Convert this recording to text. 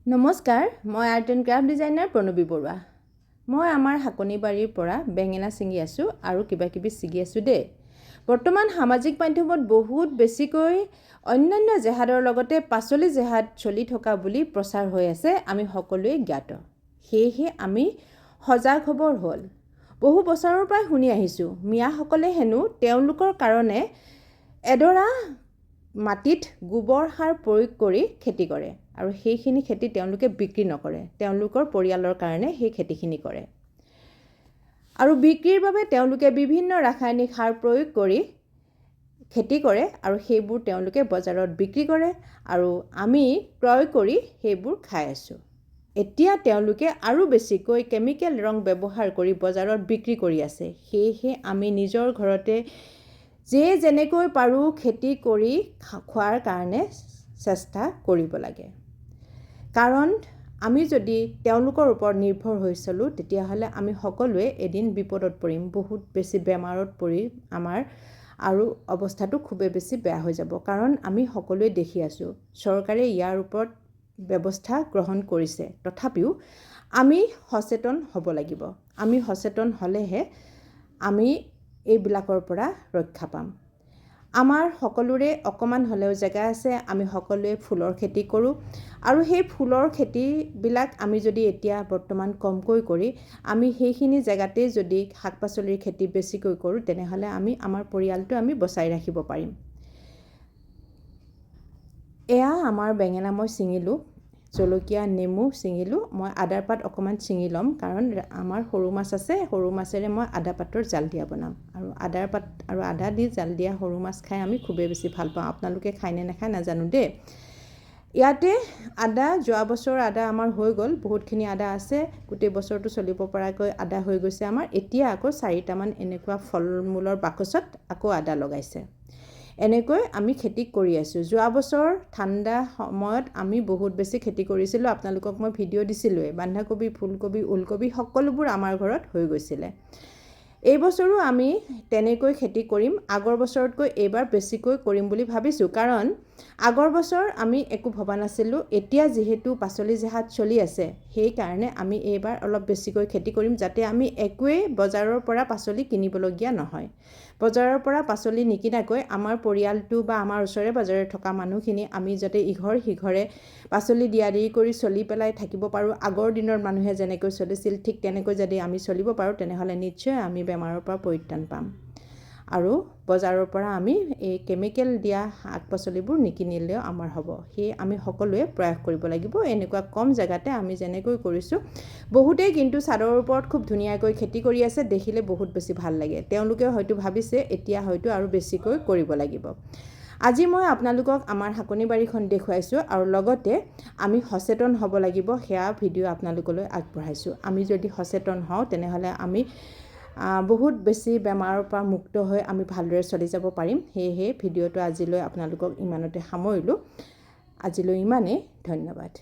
নমস্কাৰ, মই art and craft designer Pranavi Barua. মই আমাৰ শাকনি বাৰীৰ পৰা বেঙেনা ছিঙি আছোঁ আৰু কিবাকিবি ছিঙি আছোঁ দেই। বৰ্তমান সামাজিক মাধ্যমত বহুত বেছিকৈ অন্যান্য জেহাদৰ লগতে পাচলি জেহাদ চলি থকা বুলি প্ৰচাৰ হৈ আছে, আমি সকলোৱে জ্ঞাত। সেয়েহে আমি সজাগ হ'বৰ হ'ল। বহু বছৰৰ পৰাই শুনি আহিছোঁ, মিয়াসকলে হেনো তেওঁলোকৰ কাৰণে এডৰা মাটিত গোবৰ সাৰ প্ৰয়োগ কৰি খেতি কৰে আৰু সেইখিনি খেতি তেওঁলোকে বিক্ৰী নকৰে, তেওঁলোকৰ পৰিয়ালৰ কাৰণে সেই খেতিখিনি কৰে। আৰু বিক্ৰীৰ বাবে তেওঁলোকে বিভিন্ন ৰাসায়নিক সাৰ প্ৰয়োগ কৰি খেতি কৰে আৰু সেইবোৰ তেওঁলোকে বজাৰত বিক্ৰী কৰে আৰু আমি ক্ৰয় কৰি সেইবোৰ খাই আছোঁ। এতিয়া তেওঁলোকে আৰু বেছিকৈ কেমিকেল ৰং ব্যৱহাৰ কৰি বজাৰত বিক্ৰী কৰি আছে। সেয়েহে আমি নিজৰ ঘৰতে যেনেকৈ পাৰোঁ খেতি কৰি খোৱাৰ কাৰণে চেষ্টা কৰিব লাগে। কাৰণ আমি যদি তেওঁলোকৰ ওপৰত নিৰ্ভৰ হৈ চলোঁ, তেতিয়াহ'লে আমি সকলোৱে এদিন বিপদত পৰিম, বহুত বেছি বেমাৰত পৰি আমাৰ আৰু অৱস্থাটো খুবেই বেছি বেয়া হৈ যাব। কাৰণ আমি সকলোৱে দেখি আছোঁ, চৰকাৰে ইয়াৰ ওপৰত ব্যৱস্থা গ্ৰহণ কৰিছে। তথাপিও আমি সচেতন হ'ব লাগিব। আমি সচেতন হ'লেহে আমি এইবিলাকৰ পৰা ৰক্ষা পাম। আমাৰ সকলোৰে অকণমান হ'লেও জেগা আছে, আমি সকলোৱে ফুলৰ খেতি কৰোঁ আৰু সেই ফুলৰ খেতিবিলাক আমি যদি এতিয়া বৰ্তমান কমকৈ কৰি আমি সেইখিনি জেগাতেই যদি শাক পাচলিৰ খেতি বেছিকৈ কৰোঁ, তেনেহ'লে আমি আমাৰ পৰিয়ালটো আমি বচাই ৰাখিব পাৰিম। এয়া আমাৰ বেঙেনা মই ছিঙিলোঁ, জলকীয়া নেমু ছিঙিলোঁ, মই আদাৰ পাত অকণমান ছিঙি ল'ম, কাৰণ আমাৰ সৰু মাছ আছে, সৰু মাছেৰে মই আদা পাতৰ জাল দিয়া বনাম আৰু আদাৰ পাত আৰু আদা দি জাল দিয়া সৰু মাছ খাই আমি খুবেই বেছি ভাল পাওঁ। আপোনালোকে খায়নে নাখায় নাজানো দেই। ইয়াতে আদা, যোৱা বছৰ আদা আমাৰ হৈ গ'ল, বহুতখিনি আদা আছে, গোটেই বছৰটো চলিব পৰাকৈ আদা হৈ গৈছে আমাৰ। এতিয়া আকৌ 4টামান এনেকুৱা ফল মূলৰ বাকচত আকৌ আদা লগাইছে। এনেকৈ আমি খেতি কৰি আছোঁ। যোৱা বছৰ ঠাণ্ডা সময়ত আমি বহুত বেছি খেতি কৰিছিলোঁ, আপোনালোকক মই ভিডিঅ' দিছিলোঁৱেই। বন্ধাকবি, ফুলকবি, ওলকবি সকলোবোৰ আমাৰ ঘৰত হৈ গৈছিলে। এই বছৰো আমি তেনেকৈ খেতি কৰিম। আগৰ বছৰতকৈ এইবাৰ বেছিকৈ কৰিম বুলি ভাবিছোঁ, কাৰণ আগৰ বছৰ আমি একো ভবা নাছিলোঁ। এতিয়া যিহেতু পাচলি জেহাদ চলি আছে, সেইকাৰণে আমি এইবাৰ অলপ বেছিকৈ খেতি কৰিম, যাতে আমি একোৱেই বজাৰৰ পৰা পাচলি কিনিবলগীয়া নহয়। বজাৰৰ পৰা পাচলি নিকিনাকৈ আমাৰ পৰিয়ালটো বা আমাৰ ওচৰে পাজৰে থকা মানুহখিনি আমি যাতে ইঘৰ সিঘৰে পাচলি দিয়া দি কৰি চলি পেলাই থাকিব পাৰোঁ। আগৰ দিনৰ মানুহে যেনেকৈ চলিছিল, ঠিক তেনেকৈ যদি আমি চলিব পাৰোঁ, তেনেহ'লে নিশ্চয় আমি বেমাৰৰ পৰা পৰিত্ৰাণ পাম আৰু বজাৰৰ পৰা আমি এই কেমিকেল দিয়া শাক পাচলিবোৰ নিকিনিলেও আমাৰ হ'ব। সেয়ে আমি সকলোৱে প্ৰয়াস কৰিব লাগিব। এনেকুৱা কম জেগাতে আমি যেনেকৈ কৰিছোঁ, বহুতেই কিন্তু ছাদৰ ওপৰত খুব ধুনীয়াকৈ খেতি কৰি আছে, দেখিলে বহুত বেছি ভাল লাগে। তেওঁলোকে হয়তো ভাবিছে এতিয়া হয়তো আৰু বেছিকৈ কৰিব লাগিব। আজি মই আপোনালোকক আমাৰ শাকনি বাৰীখন দেখুৱাইছোঁ আৰু লগতে আমি সচেতন হ'ব লাগিব, সেয়া ভিডিঅ' আপোনালোকলৈ আগবঢ়াইছোঁ। আমি যদি সচেতন হওঁ, তেনেহ'লে আমি বহুত বেছি বেমাৰৰ পৰা মুক্ত হৈ আমি ভালদৰে চলি যাব পাৰিম। সেয়েহে ভিডিঅ'টো আজিলৈ আপোনালোকক ইমানতে সামৰিলোঁ। আজিলৈ ইমানেই, ধন্যবাদ।